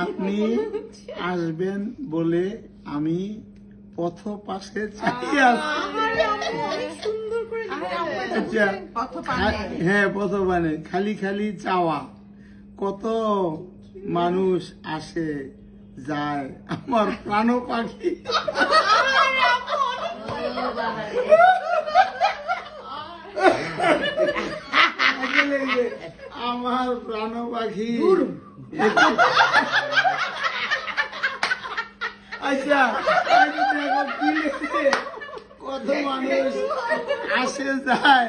আপনি আসবেন বলে আমি পথ পাশে চালিয়ে আসছি। হ্যাঁ, পথ মানে খালি খালি চাওয়া। কত মানুষ আসে যায়, আমার প্রাণ পাখি আমার প্রাণ পাখি। আচ্ছা, কত মানুষ আসে যায়,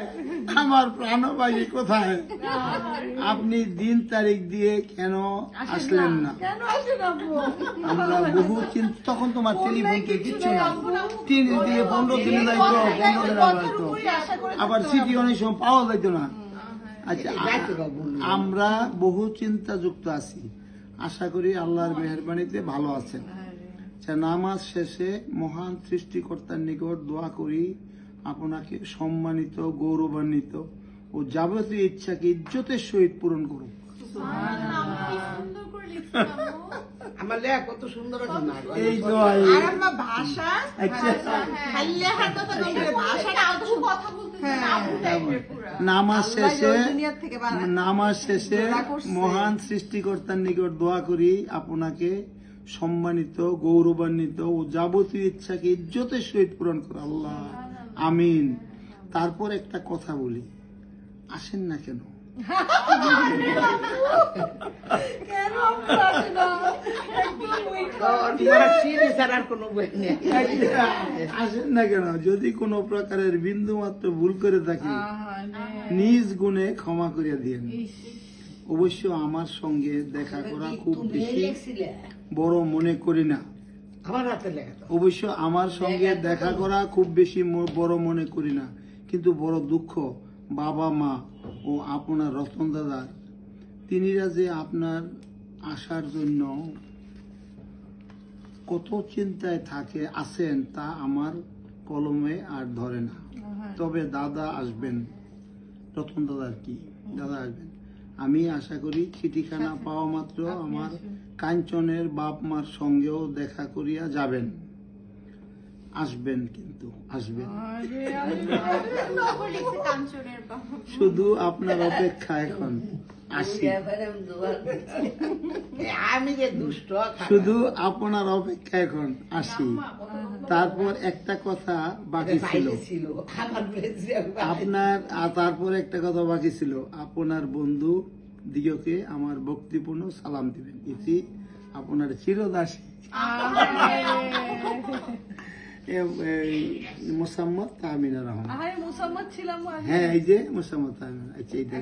আমার প্রাণ পাখি কোথায়? আপনি দিন তারিখ দিয়ে কেন আসলেন না? আমরা বহু চিন্তা, তখন তোমার টেলিফোন তো কিচ্ছু না, 3 দিনে 15 দিনে যাইতো, 15 দিনে যাইতো, আবার সিটি অনেক সময় পাওয়া যাইতো না। আচ্ছা, আমরা বহু চিন্তা যুক্ত আছি, আশা করি আল্লাহর মেহেরবানিতে ভালো আছেন। নামাজ শেষে মহান সৃষ্টিকর্তার নিকট দোয়া করি আপনাকে সম্মানিত, গৌরবান্বিত ও যাবতীয় ইচ্ছাকে ইজ্জতের সহিত পূরণ করুন। এই নামাজ শেষে মহান সৃষ্টিকর্তার নিকট দোয়া করি আপনাকে সম্মানিত, গৌরবান্বিত ও যাবতীয় ইচ্ছাকে ইজ্জতের সহিত পূরণ করে আল্লাহ, আমিন। তারপর একটা কথা বলি, আসেন না কেন? আসেন না কেন? যদি কোনো প্রকারের বিন্দু মাত্র ভুল করে থাকি নিজ গুণে ক্ষমা করিয়া দিয়েন। অবশ্য আমার সঙ্গে দেখা করা খুব বেশি বড় মনে করি না, অবশ্য আমার সঙ্গে দেখা করা খুব বেশি বড় মনে করি না, কিন্তু বড় দুঃখ বাবা মা ও আপনার রতন দাদার, তিনিরা যে আপনার আসার জন্য কত চিন্তায় আছেন তা আমার কলমে আর ধরে না। তবে দাদা আসবেন, রতন দাদার কি দাদা আসবেন, আমি আশা করি চিঠিখানা পাওয়া মাত্র আমার কাঞ্চনের বাপ মার সঙ্গেও দেখা করিয়া যাবেন। আসবেন, কিন্তু আসবেন, শুধু আপনার অপেক্ষা এখন আসি, শুধু আপনার অপেক্ষা এখন আসি। তারপর একটা কথা বাকি ছিল আপনার বন্ধু দিগকে আমার ভক্তিপূর্ণ সালাম দিবেন। ইতি আপনার চিরদাসী মোসাম্মদ তাহমিনা রহমান। হ্যাঁ, এই যে মোসাম্মদ তাহমিনা। আচ্ছা, এইটা